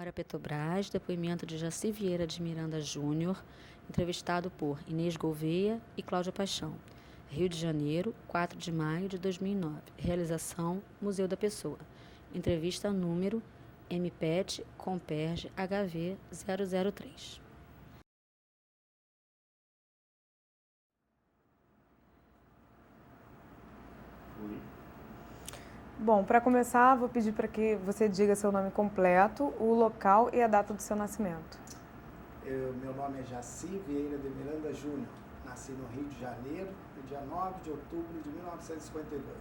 Para Petrobras, depoimento de Jaci Vieira de Miranda Júnior, entrevistado por Inês Gouveia e Cláudia Paixão. Rio de Janeiro, 4 de maio de 2009. Realização, Museu da Pessoa. Entrevista número MPET Comperge HV 003. Bom, para começar, vou pedir para que você diga seu nome completo, o local e a data do seu nascimento. Meu nome é Jaci Vieira de Miranda Júnior. Nasci no Rio de Janeiro, no dia 9 de outubro de 1952.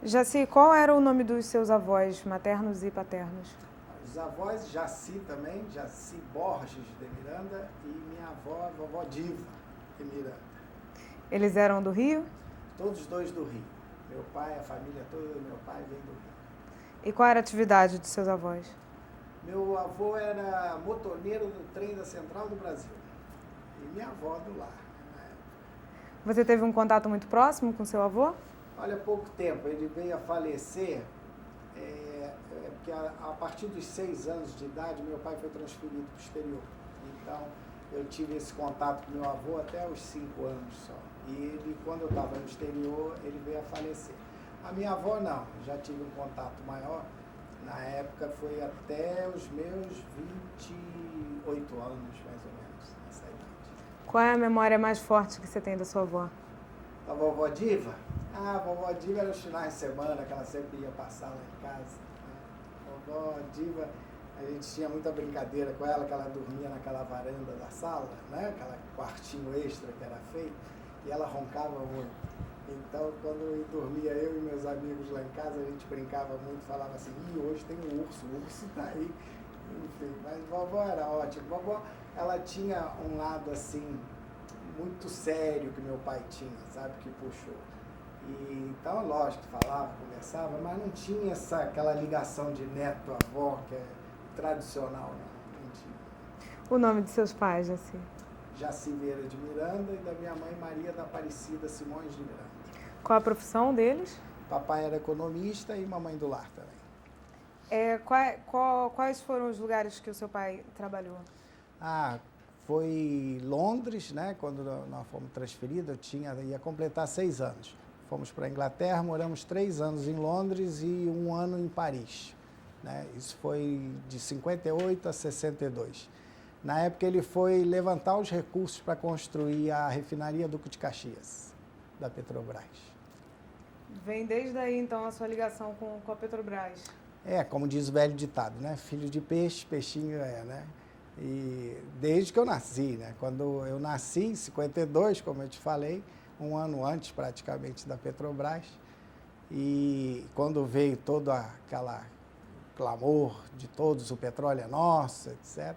Jaci, qual era o nome dos seus avós, maternos e paternos? Os avós, Jaci também, Jaci Borges de Miranda, e minha avó, vovó Diva de Miranda. Eles eram do Rio? Todos dois do Rio. Meu pai, a família toda do meu pai vem do Rio. E qual era a atividade dos seus avós? Meu avô era motorneiro do trem da Central do Brasil. E minha avó do lar. Você teve um contato muito próximo com seu avô? Olha, há pouco tempo. Ele veio a falecer, porque a partir dos 6 anos de idade, meu pai foi transferido para o exterior. Então, eu tive esse contato com meu avô até os 5 anos só. E ele, quando eu estava no exterior, ele veio a falecer. A minha avó não, já tive um contato maior. Na época foi até os meus 28 anos, mais ou menos, nessa idade. Qual é a memória mais forte que você tem da sua avó? A vovó Diva? A vovó Diva era os finais de semana, que ela sempre ia passar lá em casa. A vovó Diva, a gente tinha muita brincadeira com ela, que ela dormia naquela varanda da sala, né? Aquela quartinho extra que era feito. E ela roncava muito. Então, quando dormia eu e meus amigos lá em casa, a gente brincava muito, falava assim, hoje tem o urso tá aí. Enfim, mas vovó era ótima. Vovó, ela tinha um lado, assim, muito sério que meu pai tinha, sabe, que puxou. E, então, lógico, falava, conversava, mas não tinha aquela ligação de neto-avó, que é tradicional, não tinha. O nome de seus pais, Jaci? Jaci Vieira de Miranda e da minha mãe Maria da Aparecida Simões de Miranda. Qual a profissão deles? Papai era economista e mamãe do lar também. Quais foram os lugares que o seu pai trabalhou? Foi Londres, né? Quando nós fomos transferidos, ia completar 6 anos. Fomos para a Inglaterra, moramos 3 anos em Londres e 1 ano em Paris. Né? Isso foi de 58 a 62. Na época, ele foi levantar os recursos para construir a refinaria Duque de Caxias, da Petrobras. Vem desde aí, então, a sua ligação com a Petrobras? Como diz o velho ditado, né? Filho de peixe, peixinho é, né? E desde que eu nasci, né? Quando eu nasci, em 52, como eu te falei, 1 ano antes, praticamente, da Petrobras. E quando veio todo aquela clamor de todos, o petróleo é nosso, etc.,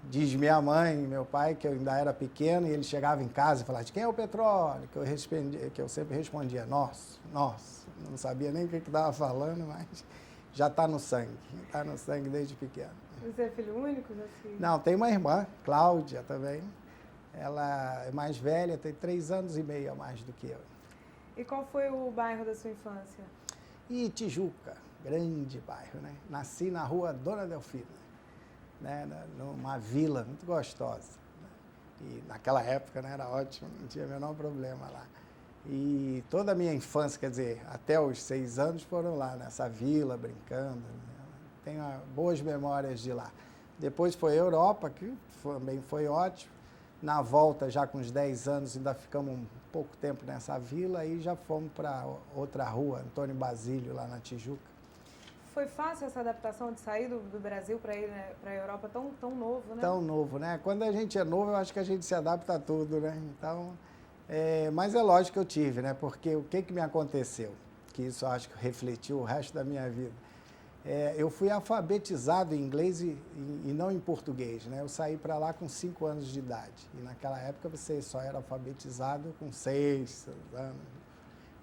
diz minha mãe e meu pai que eu ainda era pequeno e ele chegava em casa e falava, de quem é o petróleo? Que eu sempre respondia, nosso. Não sabia nem o que estava falando, mas já está no sangue desde pequeno. Você é filho único, Jaci? Não, tem uma irmã, Cláudia também. Ela é mais velha, tem 3 anos e meio a mais do que eu. E qual foi o bairro da sua infância? Tijuca, grande bairro, né? Nasci na rua Dona Delfina. Né, numa vila muito gostosa. Né? E naquela época, né, era ótimo, não tinha o menor problema lá. E toda a minha infância, quer dizer, até os 6 anos foram lá nessa vila, brincando. Né? Tenho boas memórias de lá. Depois foi a Europa, que também foi ótimo. Na volta, já com uns 10 anos, ainda ficamos um pouco tempo nessa vila e já fomos para outra rua, Antônio Basílio, lá na Tijuca. Foi fácil essa adaptação de sair do Brasil para ir, né, para a Europa tão novo, né? Tão novo, né? Quando a gente é novo, eu acho que a gente se adapta a tudo, né? Então, mas é lógico que eu tive, né? Porque o que me aconteceu? Que isso eu acho que refletiu o resto da minha vida. Eu fui alfabetizado em inglês e não em português, né? Eu saí para lá com 5 anos de idade. E naquela época você só era alfabetizado com 6 anos.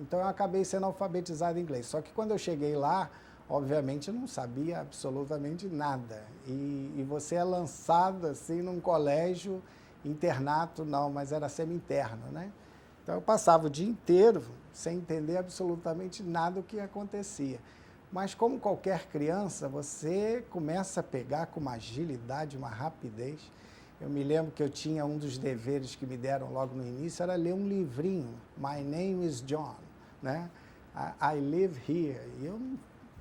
Então eu acabei sendo alfabetizado em inglês. Só que quando eu cheguei lá, obviamente eu não sabia absolutamente nada. E você é lançado assim num colégio, internato não, mas era semi-interno, né? Então eu passava o dia inteiro sem entender absolutamente nada do que acontecia. Mas como qualquer criança, você começa a pegar com uma agilidade, uma rapidez. Eu me lembro que eu tinha um dos deveres que me deram logo no início, era ler um livrinho, My Name is John, né? I live here. E eu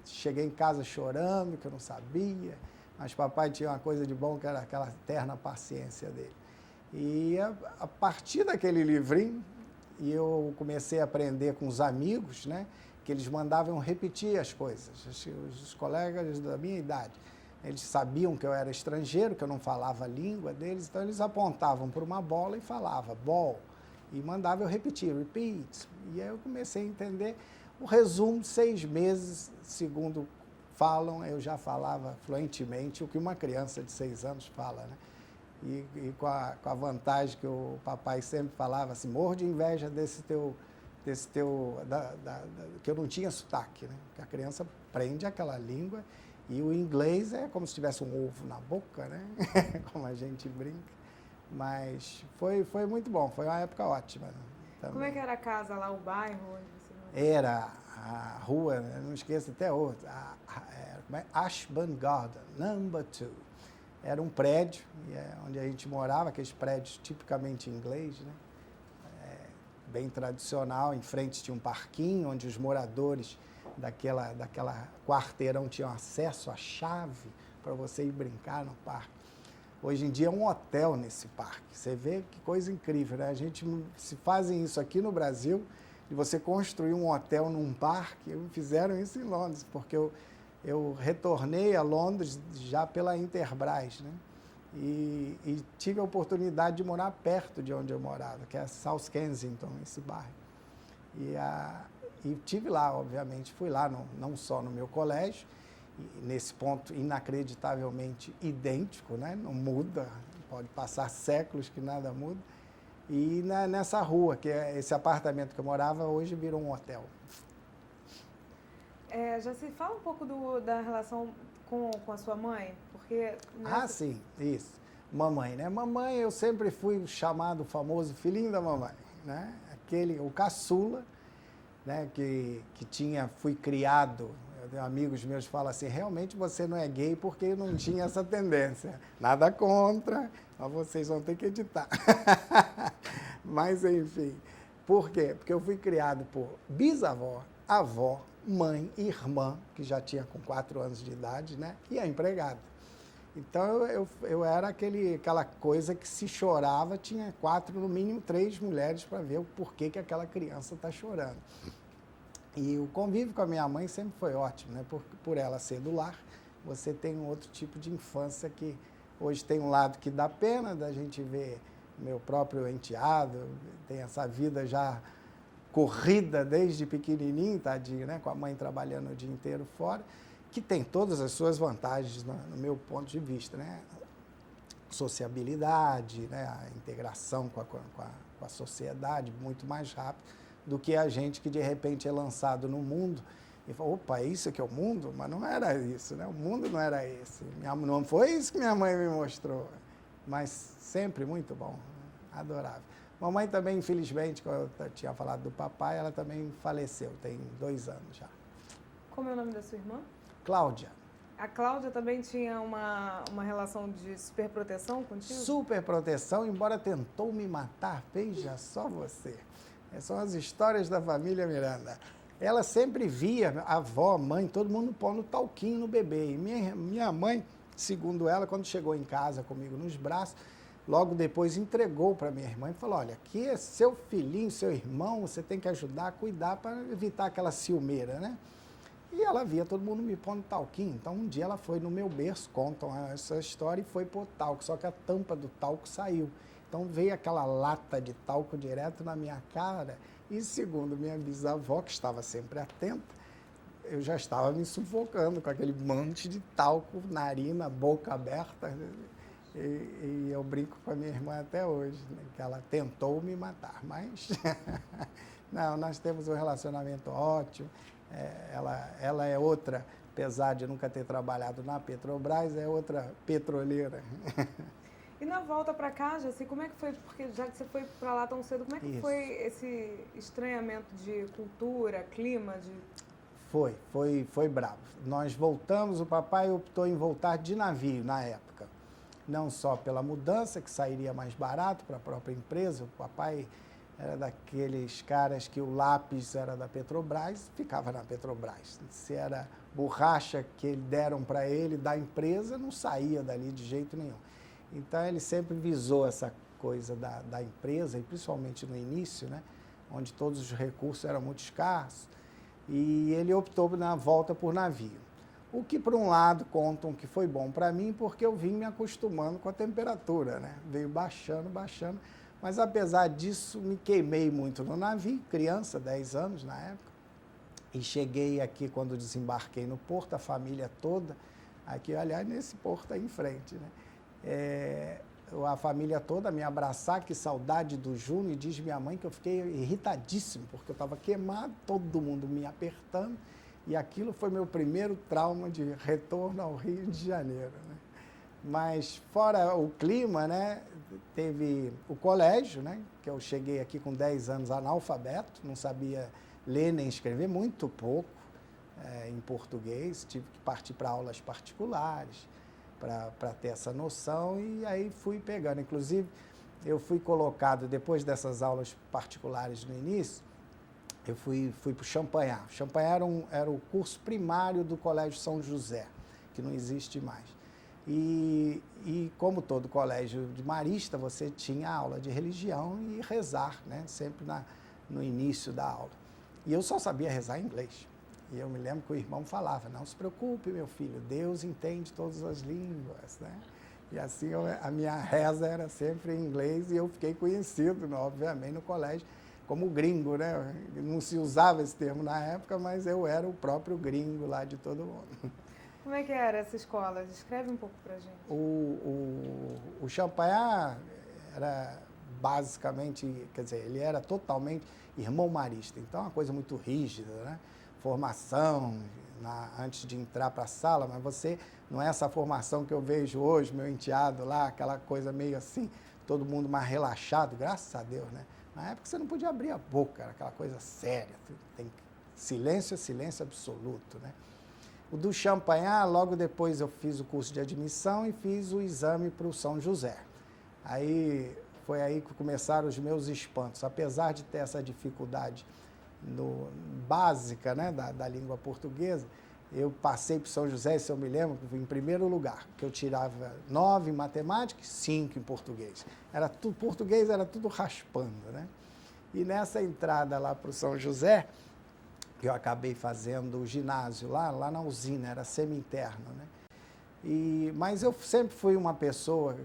cheguei em casa chorando, que eu não sabia, mas papai tinha uma coisa de bom, que era aquela eterna paciência dele. E a partir daquele livrinho, eu comecei a aprender com os amigos, né? Que eles mandavam repetir as coisas, os colegas da minha idade. Eles sabiam que eu era estrangeiro, que eu não falava a língua deles, então eles apontavam para uma bola e falavam, ball, e mandavam eu repetir, repeat. E aí eu comecei a entender. O resumo, 6 meses, segundo falam, eu já falava fluentemente o que uma criança de 6 anos fala, né? E com a vantagem que o papai sempre falava, assim, morro de inveja que eu não tinha sotaque, né? Porque a criança aprende aquela língua e o inglês é como se tivesse um ovo na boca, né? Como a gente brinca. Mas foi muito bom, foi uma época ótima, né? Também. Como é que era a casa lá, o bairro? Era a rua, não esqueço até hoje, Ashburn Garden, number 2. Era um prédio onde a gente morava, aqueles prédios tipicamente inglês, né? Bem tradicional. Em frente tinha um parquinho onde os moradores daquela quarteirão tinham acesso à chave para você ir brincar no parque. Hoje em dia é um hotel nesse parque. Você vê que coisa incrível, né? Se fazem isso aqui no Brasil, de você construir um hotel num parque, fizeram isso em Londres, porque eu retornei a Londres já pela Interbras, né? E tive a oportunidade de morar perto de onde eu morava, que é South Kensington, esse bairro. E tive lá, obviamente, fui lá não só no meu colégio, nesse ponto inacreditavelmente idêntico, né? Não muda, pode passar séculos que nada muda. E nessa rua, que é esse apartamento que eu morava, hoje virou um hotel. Já se fala um pouco da relação com a sua mãe? Porque sim, isso. Mamãe, né? Mamãe, eu sempre fui chamado famoso filhinho da mamãe, né? O caçula, né? Fui criado. Amigos meus falam assim, realmente você não é gay porque não tinha essa tendência. Nada contra, mas vocês vão ter que editar. Mas, enfim, por quê? Porque eu fui criado por bisavó, avó, mãe, irmã, que já tinha com 4 anos de idade, né? E a empregada. Então, eu era aquela coisa que se chorava, tinha 4, no mínimo 3 mulheres para ver o porquê que aquela criança está chorando. E o convívio com a minha mãe sempre foi ótimo, né? Por ela ser do lar, você tem um outro tipo de infância que hoje tem um lado que dá pena da gente ver meu próprio enteado, tem essa vida já corrida desde pequenininho, tadinho, né? Com a mãe trabalhando o dia inteiro fora, que tem todas as suas vantagens no meu ponto de vista, né? Sociabilidade, né? A integração com a sociedade muito mais rápido do que a gente que de repente é lançado no mundo e fala, opa, isso aqui é o mundo? Mas não era isso, né? O mundo não era esse. Não foi isso que minha mãe me mostrou. Mas sempre muito bom, adorável. Mamãe também, infelizmente, quando eu tinha falado do papai, ela também faleceu, tem 2 anos já. Como é o nome da sua irmã? Cláudia. A Cláudia também tinha uma relação de superproteção contigo? Superproteção, embora tentou me matar, veja só você. Essas são as histórias da família Miranda. Ela sempre via a avó, mãe, todo mundo pondo talquinho no bebê. E minha mãe, segundo ela, quando chegou em casa comigo nos braços, logo depois entregou para minha irmã e falou, olha, aqui é seu filhinho, seu irmão, você tem que ajudar a cuidar para evitar aquela ciumeira, né? E ela via todo mundo me pondo talquinho. Então, um dia ela foi no meu berço, contam essa história, e foi pôr talco, só que a tampa do talco saiu. Então, veio aquela lata de talco direto na minha cara e, segundo minha bisavó, que estava sempre atenta, eu já estava me sufocando com aquele monte de talco, narina, boca aberta. E eu brinco com a minha irmã até hoje, né, que ela tentou me matar, mas não, nós temos um relacionamento ótimo. Ela é outra, apesar de nunca ter trabalhado na Petrobras, é outra petroleira. E na volta para cá, Jaci, como é que foi? Porque já que você foi para lá tão cedo, como é que foi esse estranhamento de cultura, clima? Foi bravo. Nós voltamos, o papai optou em voltar de navio na época. Não só pela mudança, que sairia mais barato para a própria empresa, o papai era daqueles caras que o lápis era da Petrobras, ficava na Petrobras. Se era borracha que deram para ele da empresa, não saía dali de jeito nenhum. Então, ele sempre visou essa coisa da empresa, e principalmente no início, né, onde todos os recursos eram muito escassos, e ele optou na volta por navio. O que, por um lado, contam que foi bom para mim, porque eu vim me acostumando com a temperatura, né? Veio baixando, mas apesar disso, me queimei muito no navio, criança, 10 anos na época, e cheguei aqui quando desembarquei no porto, a família toda, aqui, aliás, nesse porto aí em frente, né? A família toda me abraçar, que saudade do Júnior, e diz minha mãe que eu fiquei irritadíssimo, porque eu estava queimado, todo mundo me apertando, e aquilo foi meu primeiro trauma de retorno ao Rio de Janeiro, né? Mas fora o clima, né, teve o colégio, né, que eu cheguei aqui com 10 anos analfabeto, não sabia ler nem escrever, muito pouco em português, tive que partir para aulas particulares para ter essa noção, e aí fui pegando. Inclusive, eu fui colocado, depois dessas aulas particulares no início, eu fui para o Champanhar. O Champanhar era o curso primário do Colégio São José, que não existe mais. E como todo colégio de marista, você tinha aula de religião e rezar, né, sempre no início da aula. E eu só sabia rezar em inglês. E eu me lembro que o irmão falava, não se preocupe, meu filho, Deus entende todas as línguas, né? E assim a minha reza era sempre em inglês, e eu fiquei conhecido, obviamente, no colégio como gringo, né? Não se usava esse termo na época, mas eu era o próprio gringo lá de todo mundo. Como é que era essa escola? Descreve um pouco pra gente. O Champanhar era basicamente, quer dizer, ele era totalmente irmão marista, então é uma coisa muito rígida, né? Formação antes de entrar para a sala, mas você não é essa formação que eu vejo hoje, meu enteado lá, aquela coisa meio assim, todo mundo mais relaxado, graças a Deus, né? Na época você não podia abrir a boca, era aquela coisa séria, tem silêncio absoluto, né? O do Champanhar, logo depois eu fiz o curso de admissão e fiz o exame para o São José. Aí foi aí que começaram os meus espantos, apesar de ter essa dificuldade básica, né, da língua portuguesa, eu passei para o São José, se eu me lembro, em primeiro lugar, que eu tirava 9 em matemática e 5 em português. Português era tudo raspando, né? E nessa entrada lá para o São José, eu acabei fazendo o ginásio lá na usina, era semi-interno, né? Mas eu sempre fui uma pessoa,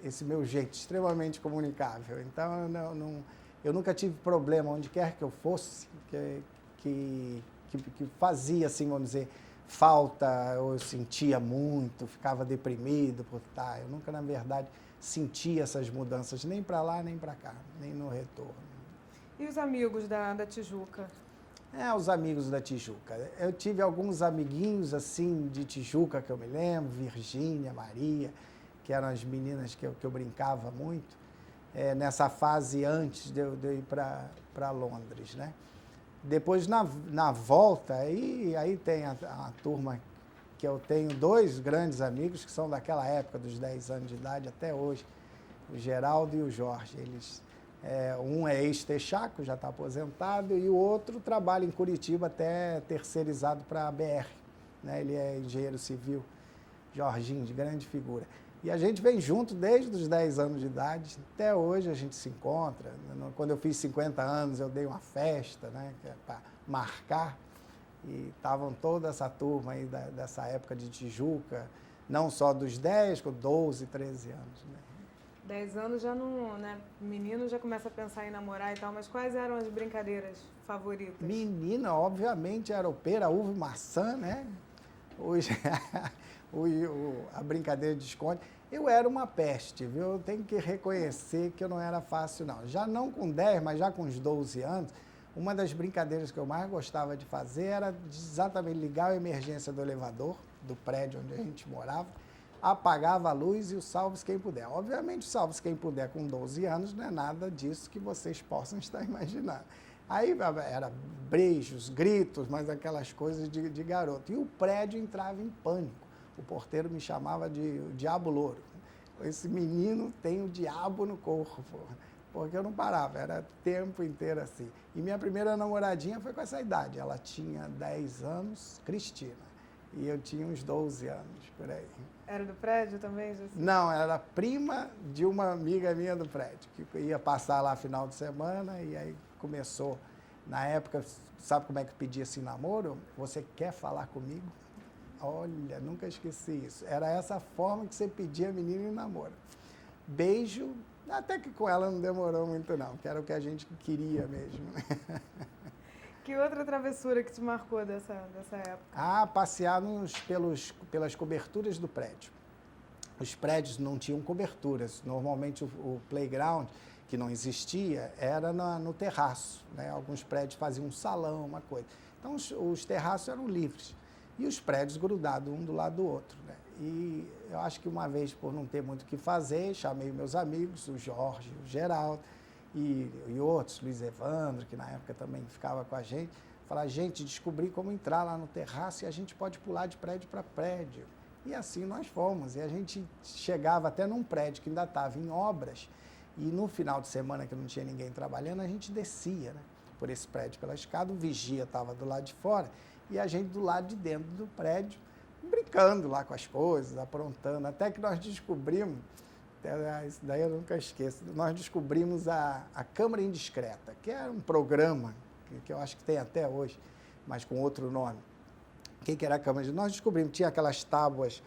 esse meu jeito, extremamente comunicável. Então, eu nunca tive problema, onde quer que eu fosse, que fazia, assim, vamos dizer, falta, eu sentia muito, ficava deprimido por estar. Eu nunca, na verdade, sentia essas mudanças, nem para lá, nem para cá, nem no retorno. E os amigos da Tijuca? Os amigos da Tijuca. Eu tive alguns amiguinhos, assim, de Tijuca, que eu me lembro, Virgínia, Maria, que eram as meninas que eu brincava muito, nessa fase antes de eu ir para Londres, né? Depois, na volta, aí tem a turma que eu tenho 2 grandes amigos que são daquela época, dos 10 anos de idade até hoje, o Geraldo e o Jorge. Um é ex-Texaco, já está aposentado, e o outro trabalha em Curitiba, até terceirizado para a BR, né? Ele é engenheiro civil, Jorginho, de grande figura. E a gente vem junto desde os 10 anos de idade, até hoje a gente se encontra. Quando eu fiz 50 anos, eu dei uma festa, né, para marcar, e estavam toda essa turma aí dessa época de Tijuca, não só dos 10, com 12, 13 anos. Né? 10 anos já não, né? Menino já começa a pensar em namorar e tal, mas quais eram as brincadeiras favoritas? Menina, obviamente, era o pera, uva e maçã, né? A brincadeira de esconde. Eu era uma peste, viu? Eu tenho que reconhecer que eu não era fácil, não. Já não com 10, mas já com uns 12 anos, uma das brincadeiras que eu mais gostava de fazer era exatamente ligar a emergência do elevador, do prédio onde a gente morava, apagava a luz e o salve-se quem puder. Obviamente, o salve-se quem puder com 12 anos não é nada disso que vocês possam estar imaginando. Aí era beijos, gritos, mas aquelas coisas de garoto. E o prédio entrava em pânico. O porteiro me chamava de Diabo Louro. Esse menino tem o diabo no corpo, porque eu não parava, era o tempo inteiro assim. E minha primeira namoradinha foi com essa idade. Ela tinha 10 anos, Cristina, e eu tinha uns 12 anos, por aí. Era do prédio também, Jaci? Não, era prima de uma amiga minha do prédio, que ia passar lá final de semana, e aí começou. Na época, sabe como é que pedia assim namoro? Você quer falar comigo? Olha, nunca esqueci isso. Era essa forma que você pedia a menina em namoro. Beijo, até que com ela não demorou muito não, que era o que a gente queria mesmo. Que outra travessura que te marcou dessa época? Ah, passear pelas coberturas do prédio. Os prédios não tinham coberturas. Normalmente o playground, que não existia, era no terraço, né? Alguns prédios faziam um salão, uma coisa. Então, os terraços eram livres. E os prédios grudados um do lado do outro, né? E eu acho que uma vez, por não ter muito o que fazer, chamei meus amigos, o Jorge, o Geraldo e outros, Luiz Evandro, que na época também ficava com a gente, falar, gente, descobri como entrar lá no terraço e a gente pode pular de prédio para prédio. E assim nós fomos. E a gente chegava até num prédio que ainda estava em obras, e no final de semana, que não tinha ninguém trabalhando, a gente descia, né, por esse prédio pela escada, o vigia estava do lado de fora e a gente do lado de dentro do prédio, brincando lá com as coisas, aprontando, até que nós descobrimos, isso daí eu nunca esqueço, nós descobrimos a Câmara Indiscreta, que era um programa que eu acho que tem até hoje, mas com outro nome. O que era a Câmara Indiscreta? Nós descobrimos que tinha aquelas tábuas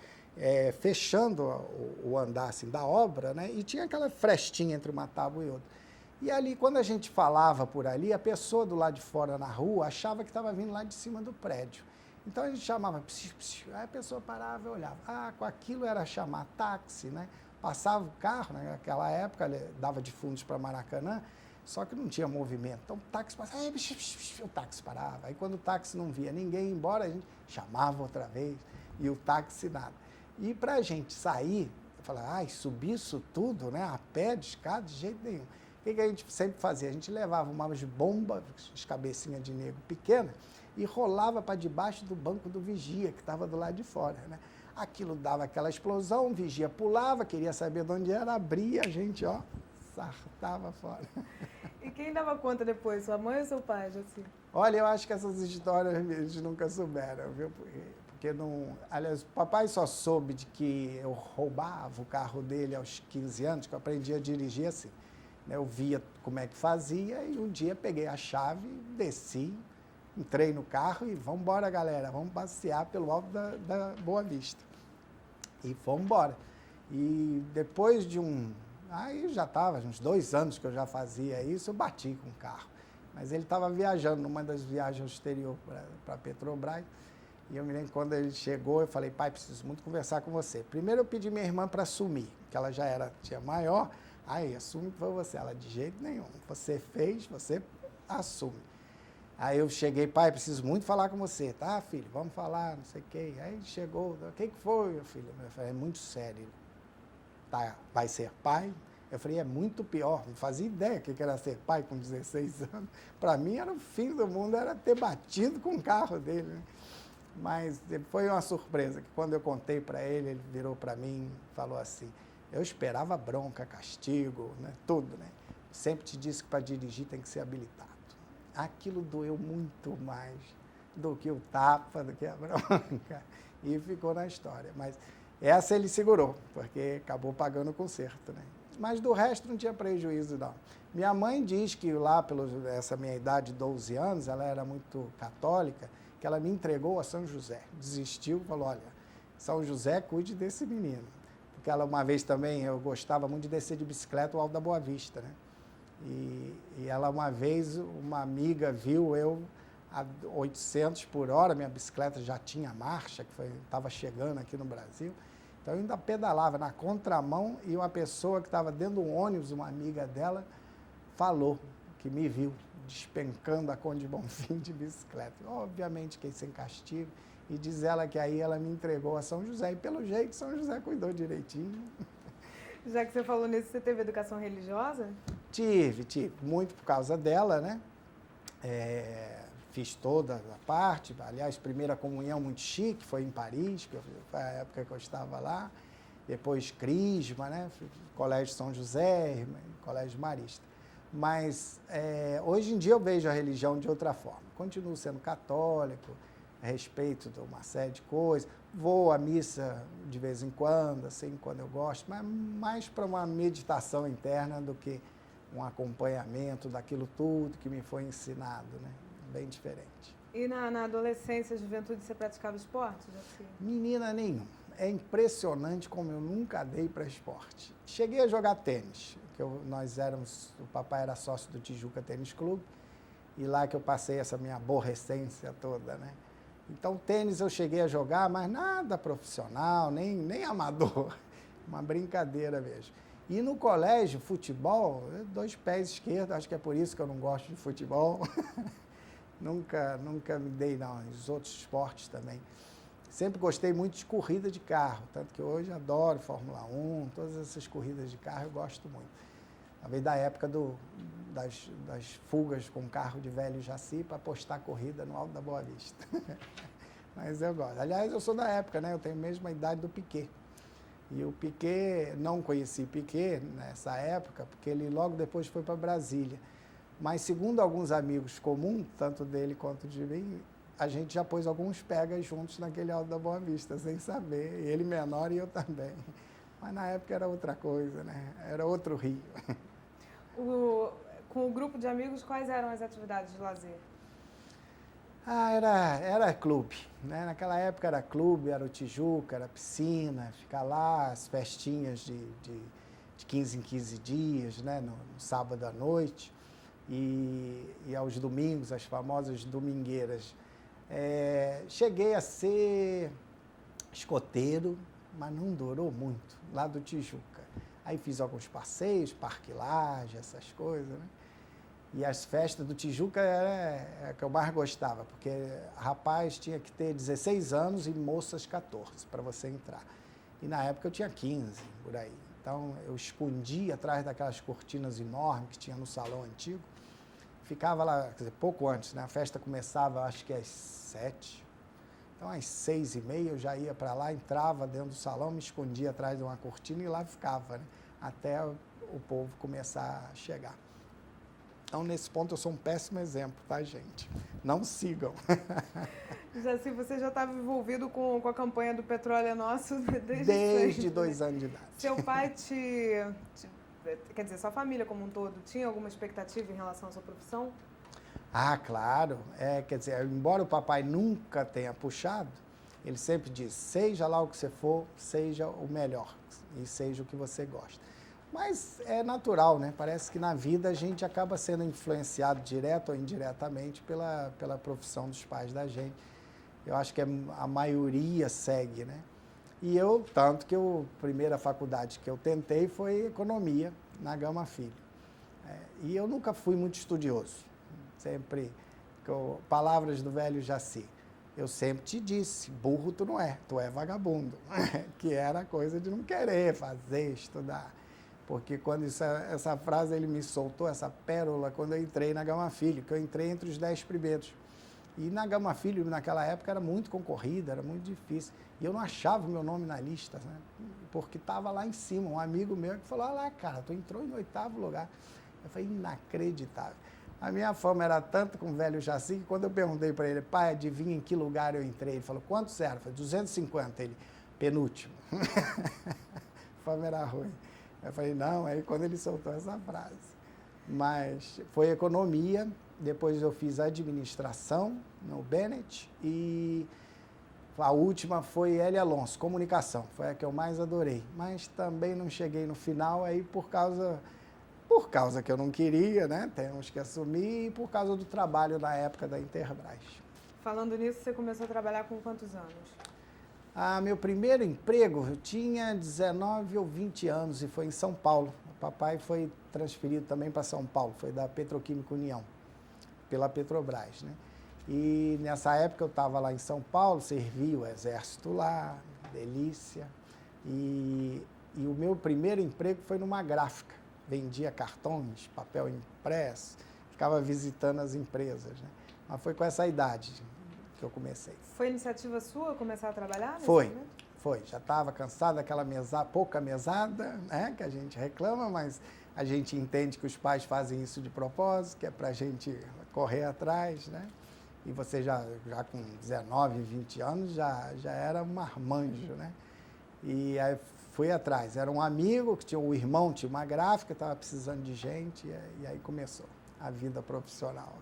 fechando o andar assim, da obra, né? E tinha aquela frestinha entre uma tábua e outra. E ali, quando a gente falava por ali, a pessoa do lado de fora na rua achava que estava vindo lá de cima do prédio. Então a gente chamava, psiu, psiu, aí a pessoa parava e olhava. Ah, com aquilo era chamar táxi, né? Passava o carro, né? Naquela época dava de fundos para Maracanã, só que não tinha movimento. Então o táxi passava, o táxi parava. Aí quando o táxi não via ninguém embora, a gente chamava outra vez e o táxi nada. E para a gente sair, falar, subir isso tudo, né? A pé, de escada, de jeito nenhum. O que a gente sempre fazia? A gente levava umas bombas, as cabecinhas de negro pequena, e rolava para debaixo do banco do vigia, que estava do lado de fora, né? Aquilo dava aquela explosão, o vigia pulava, queria saber de onde era, abria, a gente, sartava fora. E quem dava conta depois, sua mãe ou seu pai, Jaci? Olha, eu acho que essas histórias eles nunca souberam, viu? Porque não... Aliás, o papai só soube de que eu roubava o carro dele aos 15 anos, que eu aprendi a dirigir assim. Eu via como é que fazia e um dia peguei a chave, desci, entrei no carro e vamos embora, galera, vamos passear pelo alto da Boa Vista. E fomos embora. E depois de aí já estava, uns 2 anos que eu já fazia isso, eu bati com o carro. Mas ele estava viajando, numa das viagens ao exterior para Petrobras. E eu me lembro quando ele chegou, eu falei, pai, preciso muito conversar com você. Primeiro eu pedi minha irmã para assumir, que ela já tinha maior. Aí, assume que foi você. Ela, de jeito nenhum. Você fez, você assume. Aí eu cheguei, pai, preciso muito falar com você. Tá, filho, vamos falar, não sei o quê. Aí chegou, o que foi, meu filho? Eu falei, é muito sério. Tá, vai ser pai? Eu falei, é muito pior. Não fazia ideia que era ser pai com 16 anos. Para mim, era o fim do mundo, era ter batido com o carro dele, né? Mas foi uma surpresa, que quando eu contei para ele, ele virou para mim e falou assim, eu esperava bronca, castigo, né, tudo, né? Sempre te disse que para dirigir tem que ser habilitado. Aquilo doeu muito mais do que o tapa, do que a bronca, e ficou na história. Mas essa ele segurou, porque acabou pagando o conserto, né? Mas do resto não tinha prejuízo, não. Minha mãe diz que lá, essa minha idade de 12 anos, ela era muito católica, que ela me entregou a São José. Desistiu, falou, olha, São José, cuide desse menino. Porque ela, uma vez também, eu gostava muito de descer de bicicleta o Alto da Boa Vista, né? E ela, uma vez, uma amiga viu eu a 800 por hora, minha bicicleta já tinha marcha, que estava chegando aqui no Brasil. Então, eu ainda pedalava na contramão e uma pessoa que estava dentro do ônibus, uma amiga dela, falou que me viu despencando a Conde Bonfim de bicicleta. Obviamente, fiquei sem castigo. E diz ela que aí ela me entregou a São José. E pelo jeito, São José cuidou direitinho. Já que você falou nisso, você teve educação religiosa? Tive. Muito por causa dela, né? Fiz toda a parte, aliás, primeira comunhão muito chique, foi em Paris, foi a época que eu estava lá. Depois Crisma, né? Colégio São José, Colégio Marista. Mas hoje em dia eu vejo a religião de outra forma. Continuo sendo católico, respeito de uma série de coisas. Vou à missa de vez em quando, assim, quando eu gosto, mas mais para uma meditação interna do que um acompanhamento daquilo tudo que me foi ensinado, né? Bem diferente. E na adolescência e juventude você praticava esporte? Menina nenhuma. É impressionante como eu nunca dei para esporte. Cheguei a jogar tênis, o papai era sócio do Tijuca Tênis Clube, e lá que eu passei essa minha aborrecência toda, né? Então, tênis eu cheguei a jogar, mas nada profissional, nem amador, uma brincadeira mesmo. E no colégio, futebol, 2 pés esquerdos, acho que é por isso que eu não gosto de futebol. Nunca me dei, não, os outros esportes também. Sempre gostei muito de corrida de carro, tanto que hoje adoro Fórmula 1, todas essas corridas de carro eu gosto muito. Talvez da época das fugas com carro de velho Jaci para apostar corrida no Alto da Boa Vista. Mas eu gosto. Aliás, eu sou da época, né? Eu tenho a mesma idade do Piquet. E o Piquet, não conheci Piquet nessa época, porque ele logo depois foi para Brasília. Mas segundo alguns amigos comuns, tanto dele quanto de mim, a gente já pôs alguns pegas juntos naquele Alto da Boa Vista, sem saber. Ele menor e eu também. Mas na época era outra coisa, né? Era outro Rio. Com o grupo de amigos, quais eram as atividades de lazer? Era clube, né? Naquela época era clube, era o Tijuca, era piscina, ficar lá, as festinhas de 15 em 15 dias, né? No sábado à noite e aos domingos, as famosas domingueiras. Cheguei a ser escoteiro, mas não durou muito, lá do Tijuca. Aí fiz alguns passeios, Parque Lage, essas coisas, né? E as festas do Tijuca era a que eu mais gostava, porque rapaz tinha que ter 16 anos e moças 14 para você entrar. E na época eu tinha 15, por aí. Então eu escondia atrás daquelas cortinas enormes que tinha no salão antigo. Ficava lá, quer dizer, pouco antes, né? A festa começava acho que às 7. Então às 6h30 eu já ia para lá, entrava dentro do salão, me escondia atrás de uma cortina e lá ficava, né? Até o povo começar a chegar. Então, nesse ponto, eu sou um péssimo exemplo, tá, gente? Não sigam. Jaci, você já estava envolvido com a campanha do Petróleo é Nosso desde 2 anos de idade. Seu pai quer dizer, sua família como um todo, tinha alguma expectativa em relação à sua profissão? Ah, claro. Quer dizer, embora o papai nunca tenha puxado, ele sempre diz, seja lá o que você for, seja o melhor e seja o que você gosta. Mas é natural, né? Parece que na vida a gente acaba sendo influenciado direto ou indiretamente pela profissão dos pais da gente. Eu acho que a maioria segue, né? E tanto que a primeira faculdade que eu tentei foi economia, na Gama Filho. E eu nunca fui muito estudioso. Sempre, palavras do velho Jaci, eu sempre te disse, burro tu não é, tu é vagabundo. Que era coisa de não querer fazer, estudar. Porque quando essa frase ele me soltou, essa pérola, quando eu entrei na Gama Filho, que eu entrei entre os 10 primeiros. E na Gama Filho, naquela época, era muito concorrida, era muito difícil. E eu não achava o meu nome na lista, né? Porque estava lá em cima. Um amigo meu que falou, olha lá, cara, tu entrou em 8º lugar. Eu falei, inacreditável. A minha fama era tanto com o velho Jaci, que quando eu perguntei para ele, pai, adivinha em que lugar eu entrei? Ele falou, quantos eram? Eu falei, 250. Ele, penúltimo. A fama era ruim. Eu falei, não, aí quando ele soltou essa frase. Mas foi economia, depois eu fiz administração no Bennett e a última foi L. Alonso, comunicação, foi a que eu mais adorei. Mas também não cheguei no final aí por causa que eu não queria, né? Temos que assumir, e por causa do trabalho na época da Interbras. Falando nisso, você começou a trabalhar com quantos anos? Meu primeiro emprego, eu tinha 19 ou 20 anos e foi em São Paulo. O papai foi transferido também para São Paulo, foi da Petroquímica União, pela Petrobras, né? E nessa época eu estava lá em São Paulo, servi o exército lá, delícia. E o meu primeiro emprego foi numa gráfica. Vendia cartões, papel impresso, ficava visitando as empresas, né? Mas foi com essa idade que eu comecei. Foi iniciativa sua começar a trabalhar nesse Foi. momento? Foi, já estava cansado daquela pouca mesada, né, que a gente reclama, mas a gente entende que os pais fazem isso de propósito, que é para a gente correr atrás, né? E você já com 19, 20 anos já era um marmanjo, né? E aí fui atrás. Era um amigo, que tinha o irmão, tinha uma gráfica, estava precisando de gente, e aí começou a vida profissional.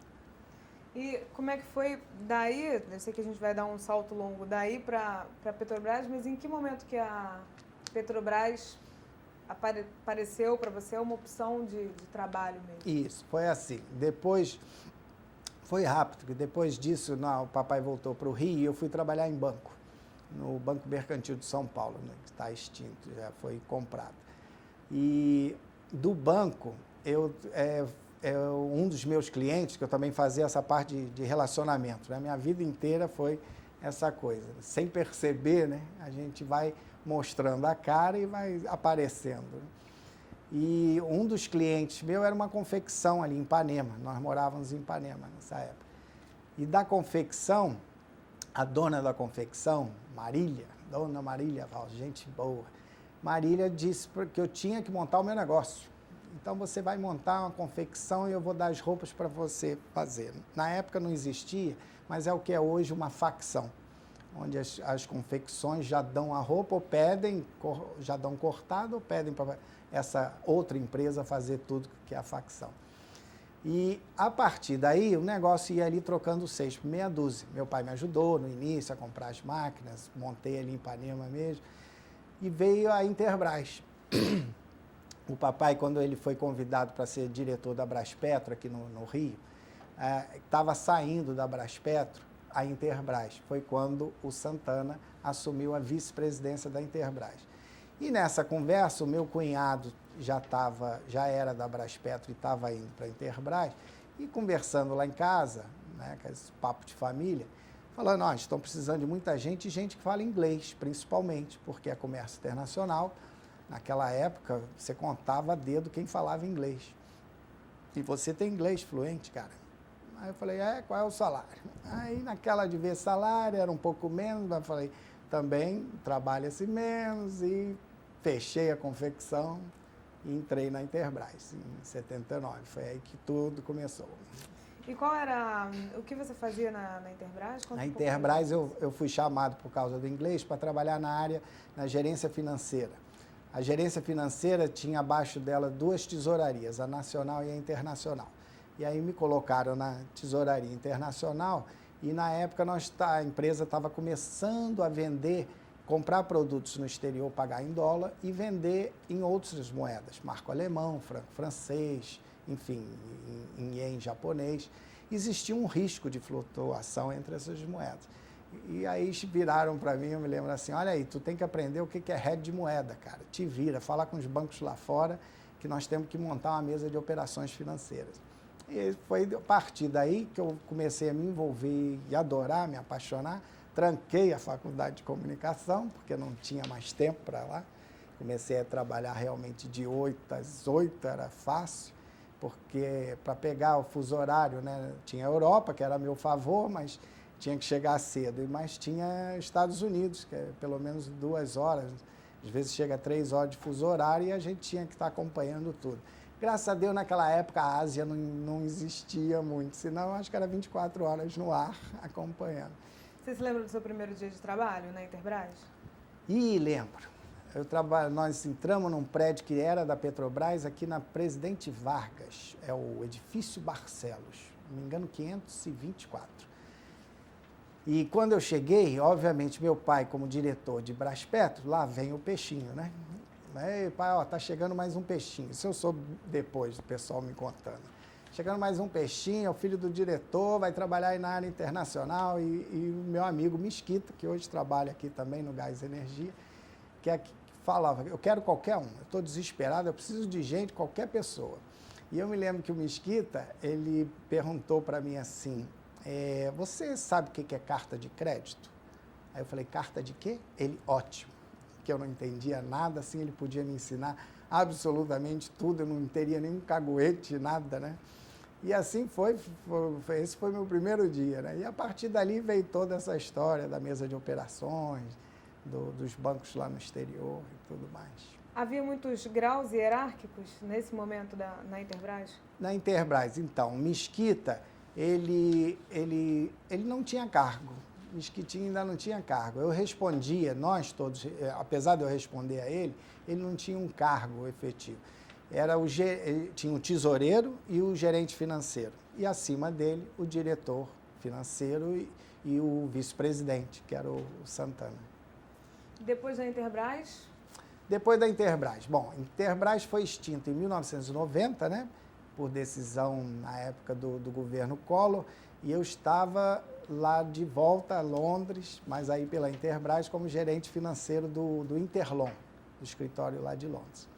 E como é que foi daí, eu sei que a gente vai dar um salto longo daí para a Petrobras, mas em que momento que a Petrobras apareceu para você uma opção de trabalho mesmo? Isso, foi assim. Depois, foi rápido, porque depois disso, o papai voltou para o Rio e eu fui trabalhar em banco, no Banco Mercantil de São Paulo, né, que está extinto, já foi comprado. E do banco, um dos meus clientes, que eu também fazia essa parte de relacionamento, né? Minha vida inteira foi essa coisa. Sem perceber, né? A gente vai mostrando a cara e vai aparecendo. Né? E um dos clientes meu era uma confecção ali em Ipanema. Nós morávamos em Ipanema nessa época. E da confecção, a dona da confecção, Dona Marília, gente boa, Marília disse que eu tinha que montar o meu negócio. Então, você vai montar uma confecção e eu vou dar as roupas para você fazer. Na época não existia, mas é o que é hoje uma facção, onde as confecções já dão a roupa ou pedem, já dão cortado ou pedem para essa outra empresa fazer tudo que é a facção. E, a partir daí, o negócio ia ali trocando 6 por meia dúzia. Meu pai me ajudou no início a comprar as máquinas, montei ali em Ipanema mesmo, e veio a Interbras. O papai, quando ele foi convidado para ser diretor da Braspetro aqui no Rio, estava saindo da Braspetro a Interbras. Foi quando o Santana assumiu a vice-presidência da Interbras. E nessa conversa, o meu cunhado já era da Braspetro e estava indo para a Interbras, e conversando lá em casa, né, com esse papo de família, falando, estão precisando de muita gente, e gente que fala inglês, principalmente, porque é comércio internacional. Naquela época, você contava a dedo quem falava inglês. E você tem inglês fluente, cara. Aí eu falei, qual é o salário? Aí naquela de ver salário, era um pouco menos, mas eu falei, também trabalha-se menos, e fechei a confecção e entrei na Interbras em 79. Foi aí que tudo começou. E o que você fazia na Interbras? Na Interbras eu fui chamado por causa do inglês para trabalhar na gerência financeira. A gerência financeira tinha abaixo dela 2 tesourarias, a nacional e a internacional. E aí me colocaram na tesouraria internacional e na época a empresa estava começando a comprar produtos no exterior, pagar em dólar e vender em outras moedas, marco alemão, franco francês, enfim, em ien japonês. Existia um risco de flutuação entre essas moedas. E aí viraram para mim, eu me lembro assim, olha aí, tu tem que aprender o que é hedge de moeda, cara. Te vira, fala com os bancos lá fora que nós temos que montar uma mesa de operações financeiras. E foi a partir daí que eu comecei a me envolver e adorar, me apaixonar. Tranquei a faculdade de comunicação, porque não tinha mais tempo para lá. Comecei a trabalhar realmente de 8 às 8, era fácil, porque para pegar o fuso horário, né, tinha a Europa, que era a meu favor, mas tinha que chegar cedo, mas tinha Estados Unidos, que é pelo menos 2 horas, às vezes chega a 3 horas de fuso horário e a gente tinha que estar acompanhando tudo. Graças a Deus, naquela época, a Ásia não existia muito, senão eu acho que era 24 horas no ar, acompanhando. Você se lembra do seu primeiro dia de trabalho na Interbras? Lembro. Nós entramos num prédio que era da Petrobras, aqui na Presidente Vargas, é o edifício Barcelos, não me engano, 524. E quando eu cheguei, obviamente, meu pai, como diretor de Braspetro, lá vem o peixinho, né? Ei, pai, tá chegando mais um peixinho. Isso eu soube depois, do pessoal me contando. Chegando mais um peixinho, é o filho do diretor, vai trabalhar aí na área internacional. E o meu amigo Mesquita, que hoje trabalha aqui também no Gás Energia, que falava, eu quero qualquer um, eu estou desesperado, eu preciso de gente, qualquer pessoa. E eu me lembro que o Mesquita, ele perguntou para mim assim, você sabe o que é carta de crédito? Aí eu falei, carta de quê? Ele, ótimo, que eu não entendia nada, assim, ele podia me ensinar absolutamente tudo, eu não teria nenhum caguete, nada, né? E assim esse foi meu primeiro dia, né? E a partir dali veio toda essa história da mesa de operações, dos bancos lá no exterior e tudo mais. Havia muitos graus hierárquicos nesse momento na Intelbras? Na Intelbras, então, Mesquita, ele não tinha cargo. Mesquitinho ainda não tinha cargo. Eu respondia, nós todos, apesar de eu responder a ele não tinha um cargo efetivo. Tinha o tesoureiro e o gerente financeiro. E acima dele, o diretor financeiro e o vice-presidente, que era o Santana. Depois da Intelbras? Depois da Intelbras. Bom, a Intelbras foi extinta em 1990, né? Por decisão na época do governo Collor, e eu estava lá de volta a Londres, mas aí pela Intelbras como gerente financeiro do Interlon, do escritório lá de Londres.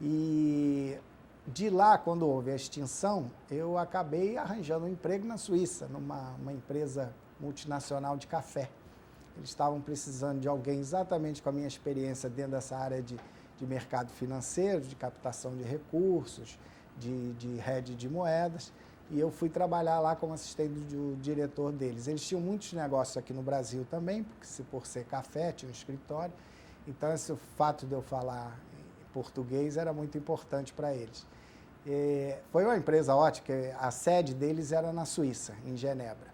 E de lá, quando houve a extinção, eu acabei arranjando um emprego na Suíça, numa empresa multinacional de café. Eles estavam precisando de alguém exatamente com a minha experiência dentro dessa área de mercado financeiro, de captação de recursos, de rede de moedas, e eu fui trabalhar lá como assistente do diretor deles. Eles tinham muitos negócios aqui no Brasil também, porque por ser café, tinha um escritório, então esse fato de eu falar português era muito importante para eles. Foi uma empresa ótima, a sede deles era na Suíça, em Genebra.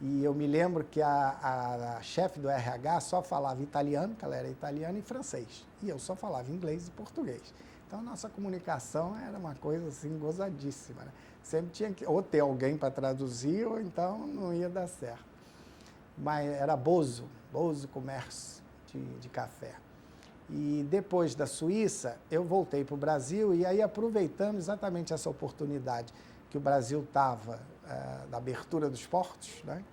E eu me lembro que a chefe do RH só falava italiano, que ela era italiana, e francês. E eu só falava inglês e português. Então, nossa comunicação era uma coisa assim, gozadíssima, né? Sempre tinha que ou ter alguém para traduzir, ou então não ia dar certo. Mas era Bozo Comércio de café. E depois da Suíça, eu voltei para o Brasil e aí aproveitando exatamente essa oportunidade que o Brasil estava da abertura dos portos, né?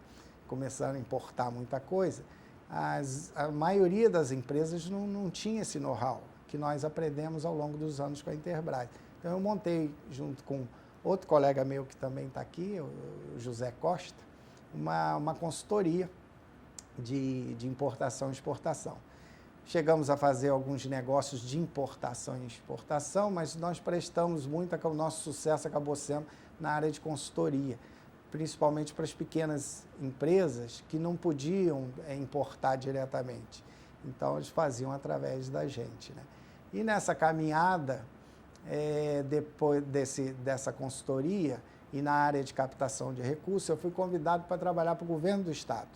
Começando a importar muita coisa, a maioria das empresas não tinha esse know-how que nós aprendemos ao longo dos anos com a Intelbras. Então eu montei, junto com outro colega meu que também está aqui, o José Costa, uma consultoria de importação e exportação. Chegamos a fazer alguns negócios de importação e exportação, mas nós prestamos muito, o nosso sucesso acabou sendo na área de consultoria, principalmente para as pequenas empresas que não podiam importar diretamente. Então, eles faziam através da gente, né? E nessa caminhada, depois dessa consultoria e na área de captação de recursos, eu fui convidado para trabalhar para o governo do Estado,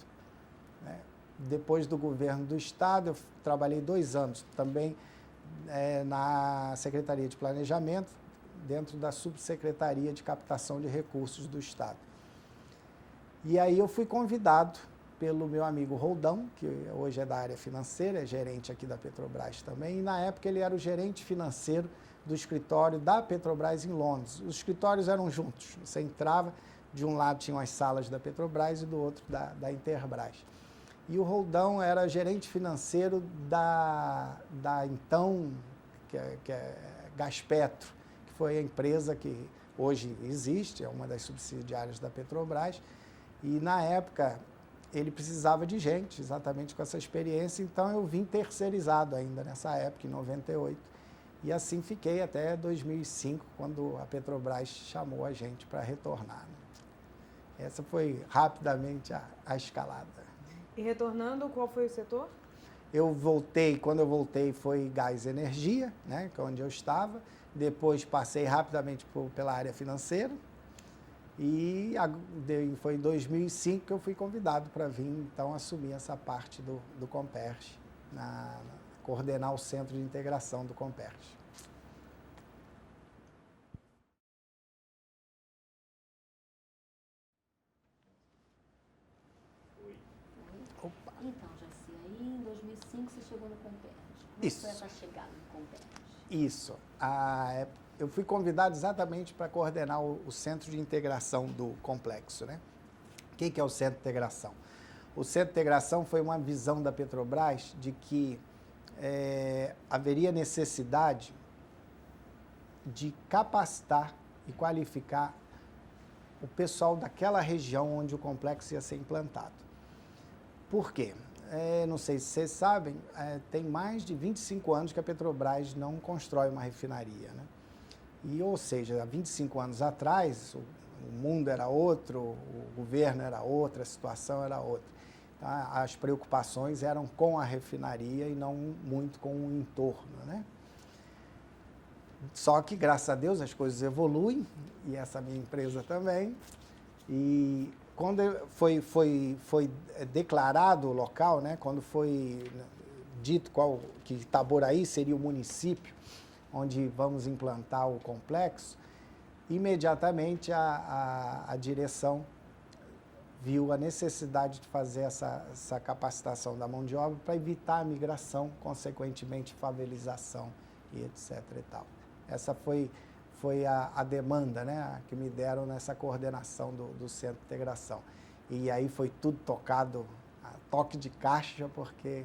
né? Depois do governo do Estado, eu trabalhei 2 anos também na Secretaria de Planejamento, dentro da Subsecretaria de Captação de Recursos do Estado. E aí eu fui convidado pelo meu amigo Roldão, que hoje é da área financeira, é gerente aqui da Petrobras também, e na época ele era o gerente financeiro do escritório da Petrobras em Londres. Os escritórios eram juntos, você entrava, de um lado tinham as salas da Petrobras e do outro da Intelbras. E o Roldão era gerente financeiro da então, que é Gaspetro, que foi a empresa que hoje existe, é uma das subsidiárias da Petrobras, e na época ele precisava de gente, exatamente com essa experiência, então eu vim terceirizado ainda nessa época, em 98, e assim fiquei até 2005, quando a Petrobras chamou a gente para retornar, né? Essa foi rapidamente a escalada. E retornando, qual foi o setor? Quando eu voltei foi gás e energia, né, que é onde eu estava. Depois passei rapidamente pela área financeira e foi em 2005 que eu fui convidado para vir, então, assumir essa parte do Comperj, coordenar o Centro de Integração do Comperj. Então, Jaci, aí em 2005 você chegou no Comperj. Como Isso. foi essa chegada no Comperj? Isso. Eu fui convidado exatamente para coordenar o Centro de Integração do complexo, né? O que é o Centro de Integração? O Centro de Integração foi uma visão da Petrobras de que haveria necessidade de capacitar e qualificar o pessoal daquela região onde o complexo ia ser implantado. Por quê? Não sei se vocês sabem, tem mais de 25 anos que a Petrobras não constrói uma refinaria, né? E, ou seja, há 25 anos atrás, o mundo era outro, o governo era outro, a situação era outra. Então, as preocupações eram com a refinaria e não muito com o entorno, né? Só que, graças a Deus, as coisas evoluem, e essa minha empresa também. E quando foi declarado o local, né, quando foi dito que Itaboraí seria o município onde vamos implantar o complexo, imediatamente a direção viu a necessidade de fazer essa capacitação da mão de obra para evitar a migração, consequentemente favelização e etc. e tal. Essa foi a demanda, né, que me deram nessa coordenação do Centro de Integração. E aí foi tudo tocado a toque de caixa, porque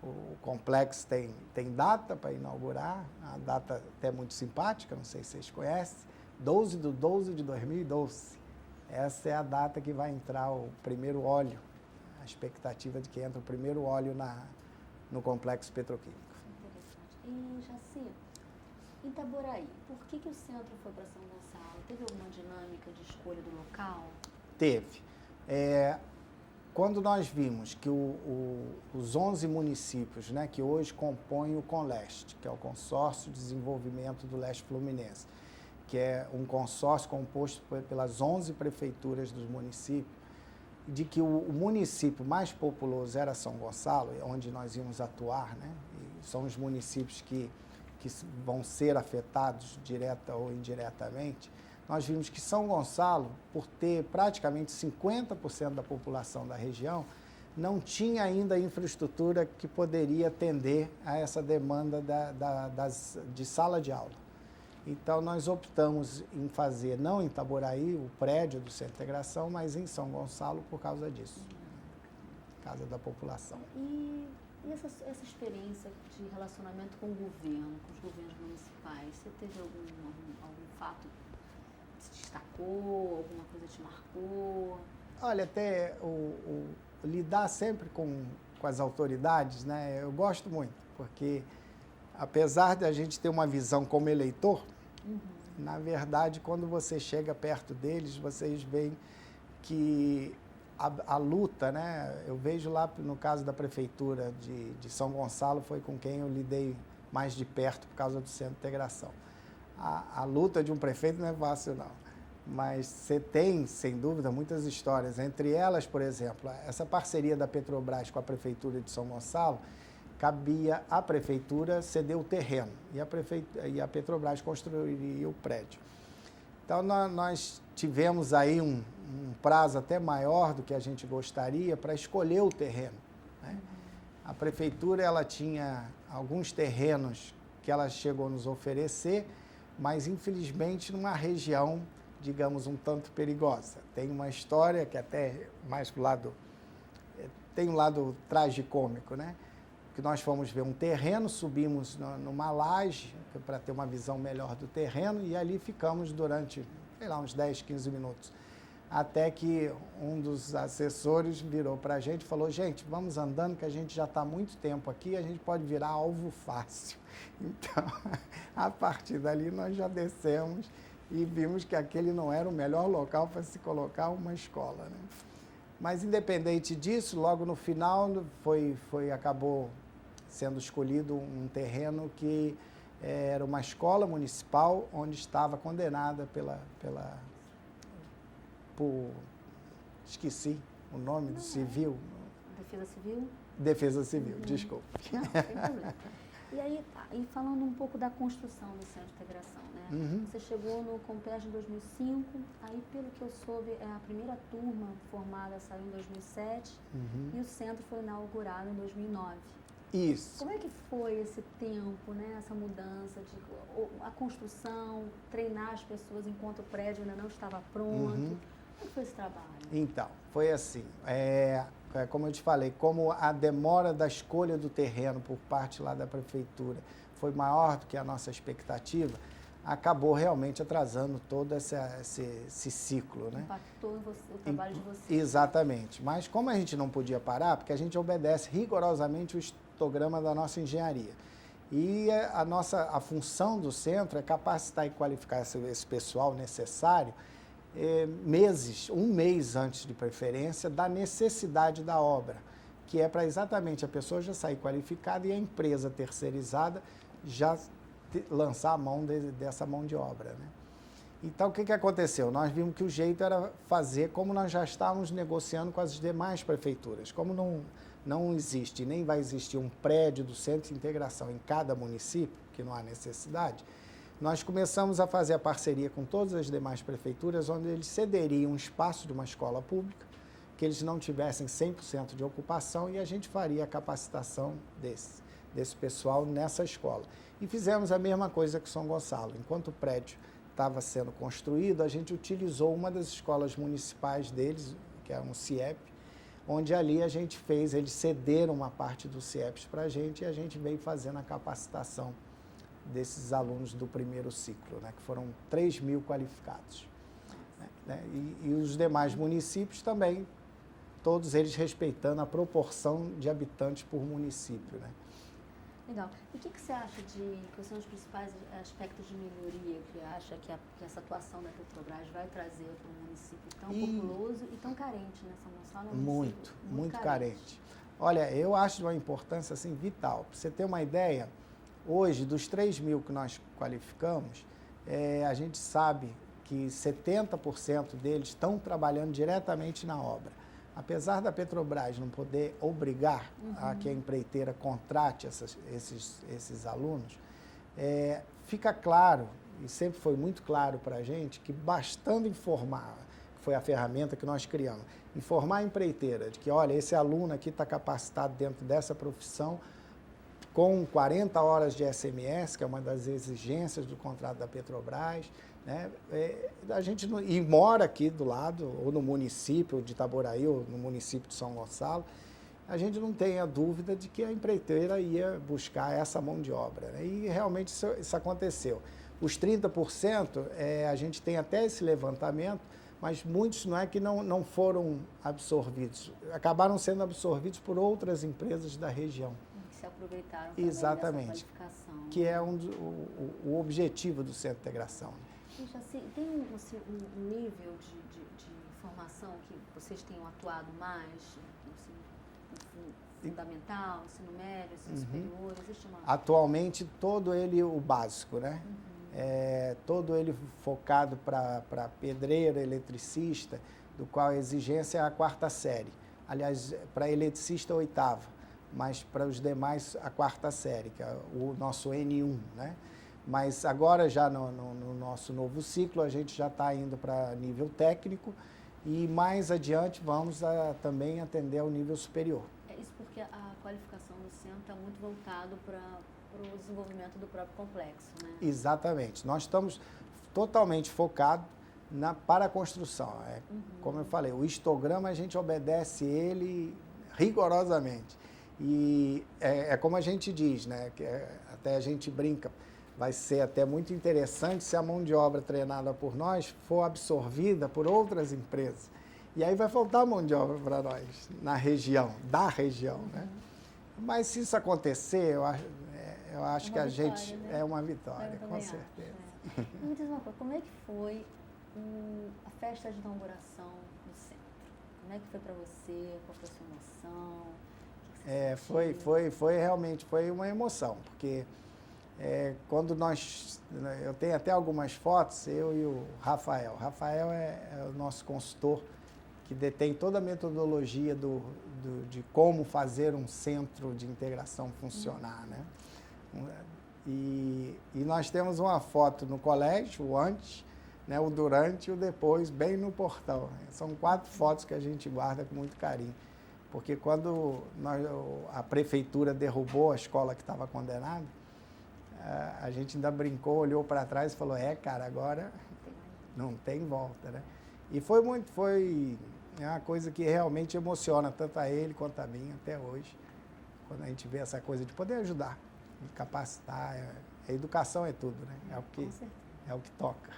o complexo tem data para inaugurar, a data até muito simpática, não sei se vocês conhecem, 12/12/2012. Essa é a data que vai entrar o primeiro óleo, a expectativa de que entre o primeiro óleo no complexo petroquímico. Interessante. E, Jaci, Itaboraí, por que o centro foi para São Gonçalo? Teve alguma dinâmica de escolha do local? Teve. Quando nós vimos que os 11 municípios, né, que hoje compõem o CONLEST, que é o Consórcio de Desenvolvimento do Leste Fluminense, que é um consórcio composto pelas 11 prefeituras dos municípios, de que o município mais populoso era São Gonçalo, onde nós íamos atuar, né? E são os municípios que vão ser afetados direta ou indiretamente. Nós vimos que São Gonçalo, por ter praticamente 50% da população da região, não tinha ainda a infraestrutura que poderia atender a essa demanda de sala de aula. Então, nós optamos em fazer, não em Itaboraí, o prédio do Centro de Integração, mas em São Gonçalo por causa disso, casa da população. E essa experiência de relacionamento com o governo, com os governos municipais, você teve algum fato que te destacou, alguma coisa te marcou? Olha, até lidar sempre com as autoridades, né, eu gosto muito, porque apesar de a gente ter uma visão como eleitor, na verdade, quando você chega perto deles, vocês veem que a luta, né? Eu vejo lá no caso da Prefeitura de São Gonçalo, foi com quem eu lidei mais de perto por causa do Centro de Integração. A luta de um prefeito não é fácil, não. Mas você tem, sem dúvida, muitas histórias. Entre elas, por exemplo, essa parceria da Petrobras com a Prefeitura de São Gonçalo, cabia à Prefeitura ceder o terreno e a Petrobras construiria o prédio. Então, nós tivemos aí um prazo até maior do que a gente gostaria para escolher o terreno, né? A Prefeitura ela tinha alguns terrenos que ela chegou a nos oferecer, mas, infelizmente, numa região, digamos, um tanto perigosa. Tem uma história que até mais pro lado... tem um lado tragicômico, né? Que nós fomos ver um terreno, subimos numa laje para ter uma visão melhor do terreno e ali ficamos durante, sei lá, uns 10, 15 minutos. Até que um dos assessores virou para a gente e falou, gente, vamos andando que a gente já está há muito tempo aqui, a gente pode virar alvo fácil. Então, a partir dali nós já descemos e vimos que aquele não era o melhor local para se colocar uma escola, né? Mas, independente disso, logo no final acabou sendo escolhido um terreno que era uma escola municipal onde estava condenada esqueci o nome do civil. Defesa Civil? Defesa Civil, desculpe. Não, sem problema. E aí, e falando um pouco da construção do Centro de Integração, né? Você chegou no Compes em 2005, aí pelo que eu soube, a primeira turma formada saiu em 2007 e o centro foi inaugurado em 2009. Isso. Como é que foi esse tempo, né? Essa mudança, a construção, treinar as pessoas enquanto o prédio ainda não estava pronto? Como é que foi esse trabalho? Então, foi assim, como eu te falei, como a demora da escolha do terreno por parte lá da Prefeitura foi maior do que a nossa expectativa, acabou realmente atrasando todo esse ciclo, né? Impactou o trabalho de vocês. Exatamente. Mas como a gente não podia parar, porque a gente obedece rigorosamente o histograma da nossa engenharia. E a função do centro é capacitar e qualificar esse pessoal necessário um mês antes de preferência, da necessidade da obra, que é para exatamente a pessoa já sair qualificada e a empresa terceirizada já lançar a mão dessa mão de obra, né? Então, o que aconteceu? Nós vimos que o jeito era fazer como nós já estávamos negociando com as demais prefeituras. Como não existe, nem vai existir um prédio do Centro de Integração em cada município, que não há necessidade, nós começamos a fazer a parceria com todas as demais prefeituras, onde eles cederiam um espaço de uma escola pública, que eles não tivessem 100% de ocupação, e a gente faria a capacitação desse pessoal nessa escola. E fizemos a mesma coisa que São Gonçalo. Enquanto o prédio estava sendo construído, a gente utilizou uma das escolas municipais deles, que é um CIEP, onde ali eles cederam uma parte do CIEPs para a gente e a gente veio fazendo a capacitação desses alunos do primeiro ciclo, né, que foram 3.000 qualificados. Né, e os demais municípios também, todos eles respeitando a proporção de habitantes por município, né. Legal. E o que você acha quais são os principais aspectos de melhoria que acha que essa atuação da Petrobras vai trazer para um município tão populoso e tão carente, né? São Gonçalo é um município muito carente. Olha, eu acho de uma importância assim, vital. Para você ter uma ideia, hoje, dos 3.000 que nós qualificamos, a gente sabe que 70% deles estão trabalhando diretamente na obra. Apesar da Petrobras não poder obrigar a que a empreiteira contrate esses alunos, fica claro, e sempre foi muito claro para a gente, que bastando informar, que foi a ferramenta que nós criamos, informar a empreiteira de que, olha, esse aluno aqui está capacitado dentro dessa profissão, com 40 horas de SMS, que é uma das exigências do contrato da Petrobras, né? A gente e mora aqui do lado, ou no município de Itaboraí, ou no município de São Gonçalo, a gente não tem a dúvida de que a empreiteira ia buscar essa mão de obra, né? E realmente isso aconteceu. Os 30%, a gente tem até esse levantamento, mas muitos não é que não foram absorvidos, acabaram sendo absorvidos por outras empresas da região. Se aproveitaram exatamente, dessa qualificação. Que é o objetivo do Centro de Integração. Gente, assim, tem um nível de formação que vocês tenham atuado mais, ensino fundamental, ensino médio, ensino superior? Existe uma... Atualmente, todo ele o básico, né? Todo ele focado para pedreiro, eletricista, do qual a exigência é a 4ª série. Aliás, para eletricista, a 8ª, mas para os demais, a 4ª série, que é o nosso N1, né? Mas agora, já no nosso novo ciclo, a gente já está indo para nível técnico e mais adiante vamos também atender ao nível superior. É isso porque a qualificação do centro está muito voltado para o desenvolvimento do próprio complexo, né? Exatamente. Nós estamos totalmente focados para a construção. Como eu falei, o histograma a gente obedece ele rigorosamente. E é como a gente diz, né? Que até a gente brinca. Vai ser até muito interessante se a mão de obra treinada por nós for absorvida por outras empresas. E aí vai faltar mão de obra para nós, da região, né? Mas se isso acontecer, eu acho que a gente... Né? É uma vitória, com certeza. Me diz uma coisa, como é que foi a festa de inauguração do centro? Como é que foi para você? Qual foi a sua emoção? Foi realmente uma emoção, porque... quando eu tenho até algumas fotos, eu e o Rafael. Rafael é o nosso consultor que detém toda a metodologia de como fazer um centro de integração funcionar, né? E nós temos uma foto no colégio, o antes, né, o durante e o depois, bem no portão. São 4 fotos que a gente guarda com muito carinho. Porque quando a prefeitura derrubou a escola que estava condenada, a gente ainda brincou, olhou para trás e falou, cara, agora não tem volta, né? E foi uma coisa que realmente emociona tanto a ele quanto a mim até hoje, quando a gente vê essa coisa de poder ajudar, de capacitar. A educação é tudo, né? É o que toca.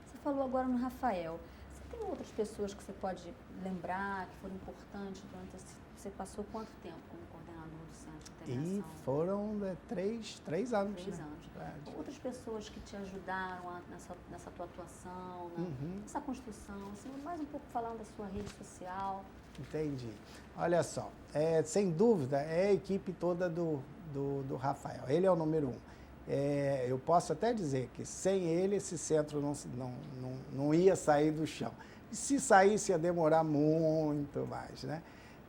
Você falou agora no Rafael. Você Tem outras pessoas que você pode lembrar, que foram importantes durante esse... Você passou quanto tempo como coordenador do Centro de E Integração? foram 3 anos. 3 né? anos. Outras pessoas que te ajudaram nessa tua atuação, nessa construção, assim, mais um pouco falando da sua rede social. Entendi. Olha só, sem dúvida, é a equipe toda do Rafael. Ele é o número 1. Eu posso até dizer que sem ele esse centro não ia sair do chão. E se saísse ia demorar muito mais, né?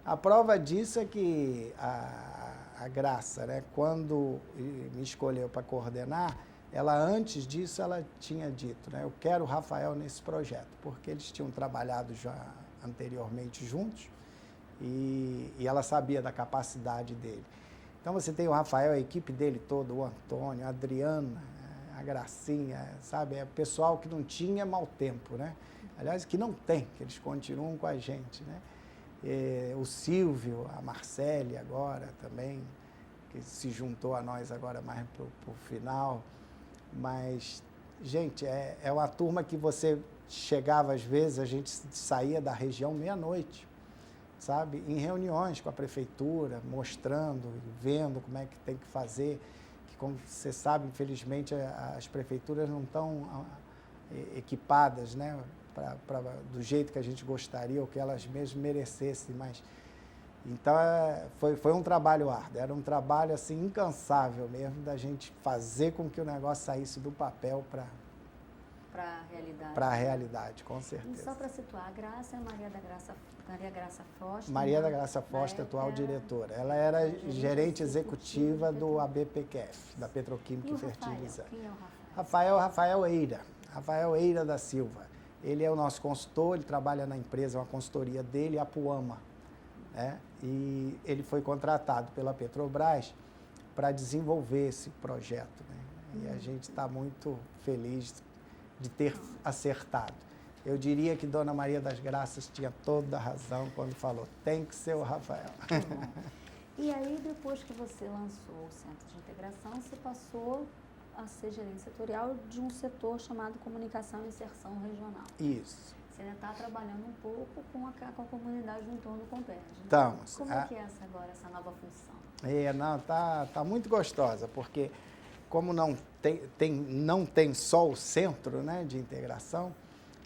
A prova disso é que a Graça, né, quando me escolheu para coordenar, ela antes disso ela tinha dito, né, eu quero o Rafael nesse projeto, porque eles tinham trabalhado já anteriormente juntos e ela sabia da capacidade dele. Então você tem o Rafael, a equipe dele toda, o Antônio, a Adriana, a Gracinha, sabe? É pessoal que não tinha mau tempo, né? Aliás, que não tem, que eles continuam com a gente, né? O Silvio, a Marcele agora também, que se juntou a nós agora mais para o final. Mas, gente, é uma turma que você chegava às vezes, a gente saía da região meia-noite, sabe? Em reuniões com a prefeitura, mostrando, vendo como é que tem que fazer. Que, como você sabe, infelizmente, as prefeituras não estão equipadas, né? Do jeito que a gente gostaria, ou que elas mesmas merecessem, mas... Então, foi um trabalho árduo, era um trabalho, assim, incansável mesmo, da gente fazer com que o negócio saísse do papel para a realidade. Para a realidade, com certeza. E só para situar, a Graça é Maria Graça Foster. Maria da Graça Foster, atual diretora. Ela era gerente executiva do ABPQF, da Petroquímica e Fertilizante. Quem é o Rafael? Rafael Eira. Rafael Eira da Silva. Ele é o nosso consultor, ele trabalha na empresa, uma consultoria dele, a Puama. Né? E ele foi contratado pela Petrobras para desenvolver esse projeto. Né? E a gente está muito feliz de ter acertado. Eu diria que Dona Maria das Graças tinha toda a razão quando falou, tem que ser o Rafael. E aí, depois que você lançou o Centro de Integração, você passou a ser gerente setorial de um setor chamado Comunicação e Inserção Regional. Isso. Você ainda está trabalhando um pouco com a comunidade do entorno do Compérgio. Né? Estamos. Como é que é essa nova função? Tá muito gostosa, porque como não tem só o centro, né, de integração,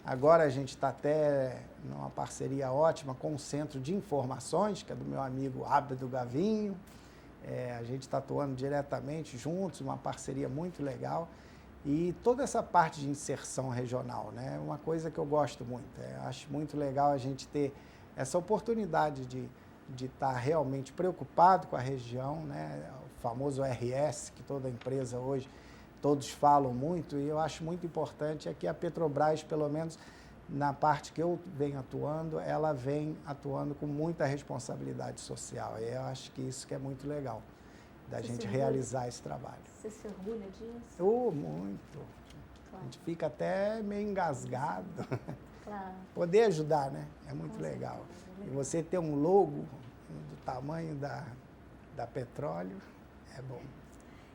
agora a gente está até numa parceria ótima com o Centro de Informações, que é do meu amigo Abdo Gavinho. A gente está atuando diretamente juntos, uma parceria muito legal. E toda essa parte de inserção regional, né, é uma coisa que eu gosto muito. Acho muito legal a gente ter essa oportunidade de estar realmente preocupado com a região, né, o famoso RS, que toda empresa hoje, todos falam muito, e eu acho muito importante é que a Petrobras, pelo menos na parte que eu venho atuando, ela vem atuando com muita responsabilidade social. E eu acho que isso que é muito legal, da gente realizar esse trabalho. Você se orgulha disso? Muito. Claro. A gente fica até meio engasgado. Claro. Poder ajudar, né? É muito legal. E você ter um logo do tamanho da Petróleo, é bom.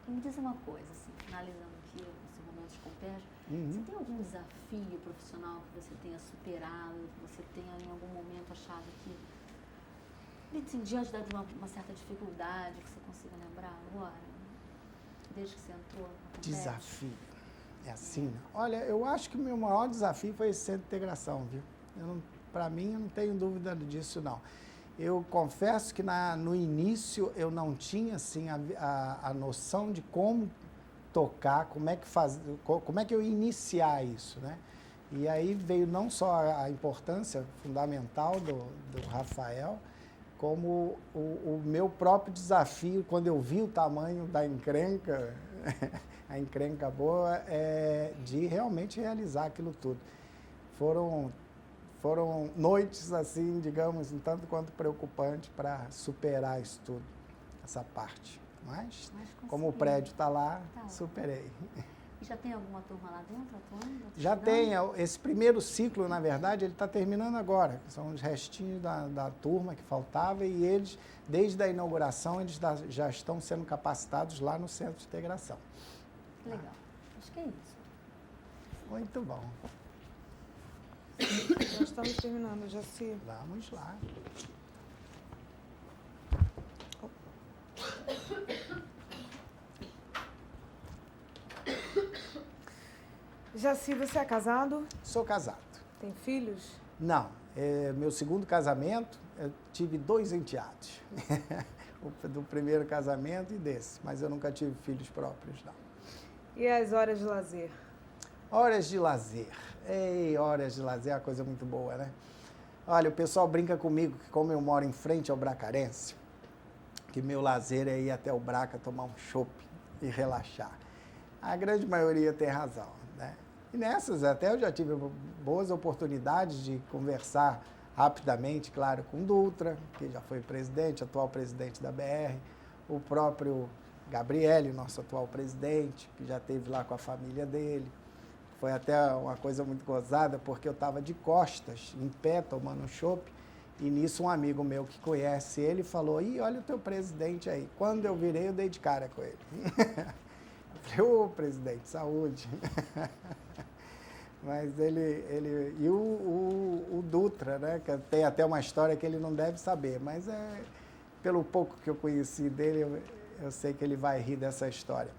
E me diz uma coisa, assim, finalizando aqui esse momento de Compérgio, você tem algum desafio profissional que você tenha superado, que você tenha em algum momento achado que, assim, diante de uma certa dificuldade, que você consiga lembrar agora, desde que você entrou na Compérgio? Desafio. É assim, né? Olha, eu acho que o meu maior desafio foi esse centro de integração, viu? Para mim, eu não tenho dúvida disso, não. Eu confesso que no início eu não tinha assim, a noção de como tocar, como é que eu ia iniciar isso, né? E aí veio não só a importância fundamental do Rafael, como o meu próprio desafio, quando eu vi o tamanho da encrenca, a encrenca boa, de realmente realizar aquilo tudo. Foram noites, assim, digamos, um tanto quanto preocupantes para superar isso tudo, essa parte. Mas como o prédio está lá, superei. E já tem alguma turma lá dentro atuando? Já tem. Esse primeiro ciclo, na verdade, ele está terminando agora. São os restinhos da turma que faltava e eles, desde a inauguração, eles já estão sendo capacitados lá no Centro de Integração. Legal. Acho que é isso. Muito bom. Nós estamos terminando, Jaci. Vamos lá. Jaci, você é casado? Sou casado. Tem filhos? Não, meu segundo casamento, eu tive 2 enteados. Do primeiro casamento e desse, mas eu nunca tive filhos próprios, não. E as horas de lazer? Horas de lazer. Ei, horas de lazer é uma coisa muito boa, né? Olha, o pessoal brinca comigo que como eu moro em frente ao Bracarense, que meu lazer é ir até o Braca tomar um chopp e relaxar. A grande maioria tem razão, né? E nessas até eu já tive boas oportunidades de conversar rapidamente, claro, com o Dutra, que já foi presidente, atual presidente da BR, o próprio Gabriele, nosso atual presidente, que já esteve lá com a família dele. Foi até uma coisa muito gozada, porque eu estava de costas, em pé, tomando um chopp, e nisso um amigo meu que conhece ele falou, ih, olha o teu presidente aí. Quando eu virei, eu dei de cara com ele. Eu falei, ô, presidente, saúde. Mas e o Dutra, né, que tem até uma história que ele não deve saber, mas pelo pouco que eu conheci dele, eu sei que ele vai rir dessa história.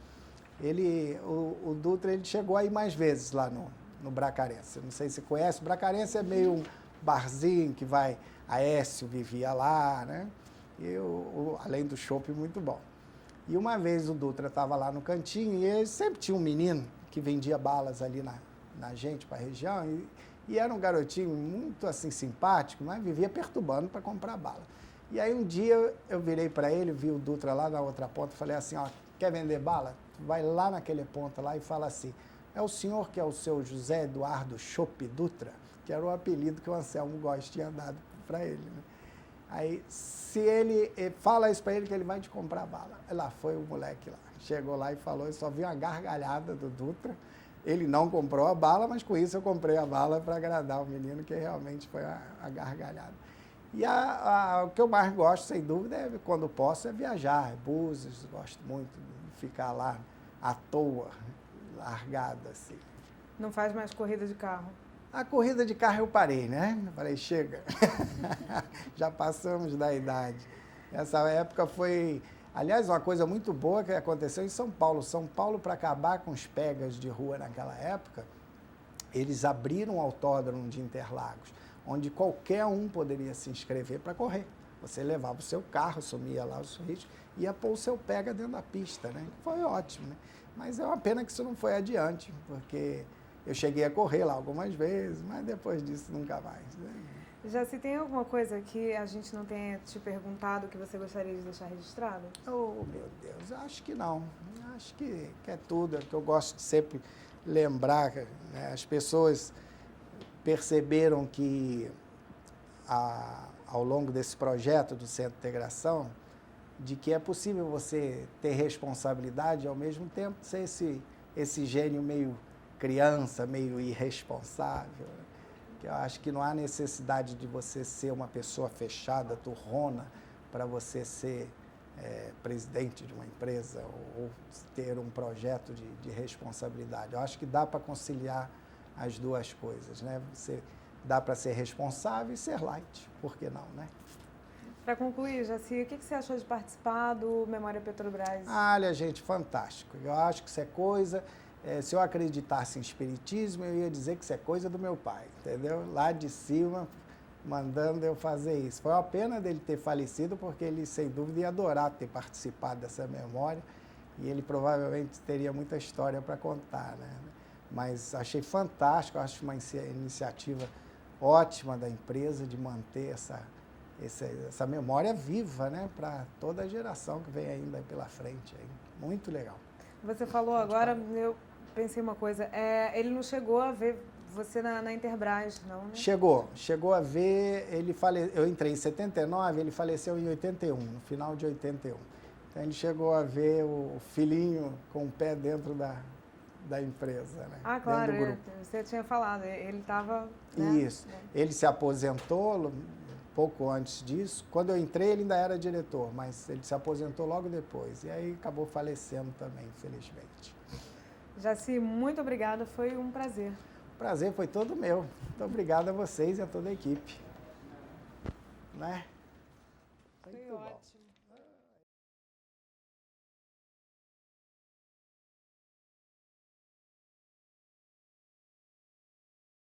O Dutra, ele chegou aí mais vezes lá no Bracarense. Não sei se conhece, o Bracarense é meio um barzinho que vai, Aécio vivia lá, né, e além do chopp muito bom. E uma vez o Dutra estava lá no cantinho e ele sempre tinha um menino que vendia balas ali na gente, para a região, e era um garotinho muito assim simpático, mas vivia perturbando para comprar bala. E aí um dia eu virei para ele, vi o Dutra lá na outra ponta, falei assim, ó, quer vender bala? Vai lá naquele ponto lá e fala assim, é o senhor que é o seu José Eduardo Chopp Dutra? Que era o apelido que o Anselmo Góes tinha dado para ele, né? Aí, se ele fala isso para ele, que ele vai te comprar bala. Lá foi o moleque lá, chegou lá e falou, eu só vi uma gargalhada do Dutra. Ele não comprou a bala, mas com isso eu comprei a bala para agradar o menino, que realmente foi a gargalhada. E o que eu mais gosto, sem dúvida, quando posso, é viajar, Búzios, gosto muito de ficar lá à toa, largado assim. Não faz mais corrida de carro? A corrida de carro eu parei, né? Eu falei, chega, já passamos da idade. Essa época foi... Aliás, uma coisa muito boa que aconteceu em São Paulo. São Paulo, para acabar com os pegas de rua naquela época, eles abriram um autódromo de Interlagos, onde qualquer um poderia se inscrever para correr. Você levava o seu carro, sumia lá os riscos, ia pôr o seu pega dentro da pista, né? Foi ótimo, né? Mas é uma pena que isso não foi adiante, porque eu cheguei a correr lá algumas vezes, mas depois disso nunca mais, né? Já se tem alguma coisa que a gente não tenha te perguntado que você gostaria de deixar registrado? Oh, meu Deus, acho que não. Acho que é tudo. É que eu gosto de sempre lembrar, né? As pessoas perceberam que, ao longo desse projeto do Centro de Integração, de que é possível você ter responsabilidade e, ao mesmo tempo, ser esse gênio meio criança, meio irresponsável, né? Que eu acho que não há necessidade de você ser uma pessoa fechada, turrona, para você ser presidente de uma empresa ou ter um projeto de responsabilidade. Eu acho que dá para conciliar as duas coisas, né? Dá para ser responsável e ser light, por que não, né? Para concluir, Jaci, o que você achou de participar do Memória Petrobras? Olha, gente, fantástico. Eu acho que isso é coisa... se eu acreditasse em espiritismo, eu ia dizer que isso é coisa do meu pai, entendeu? Lá de cima, mandando eu fazer isso. Foi uma pena dele ter falecido, porque ele, sem dúvida, ia adorar ter participado dessa memória e ele provavelmente teria muita história para contar, né? Mas achei fantástico, acho uma iniciativa ótima da empresa de manter essa memória viva, né? Para toda a geração que vem ainda pela frente. Muito legal. Você falou agora, eu pensei uma coisa, ele não chegou a ver você na Interbras, não, né? Chegou a ver, eu entrei em 79, ele faleceu em 81, no final de 81. Então ele chegou a ver o filhinho com o pé dentro da empresa, né? Ah, claro, dentro do grupo. Você tinha falado, ele estava... Né? Isso, ele se aposentou pouco antes disso. Quando eu entrei, ele ainda era diretor, mas ele se aposentou logo depois. E aí acabou falecendo também, infelizmente. Jaci, muito obrigada, foi um prazer. prazer foi todo meu. Muito obrigado a vocês e a toda a equipe. Né? Foi ótimo.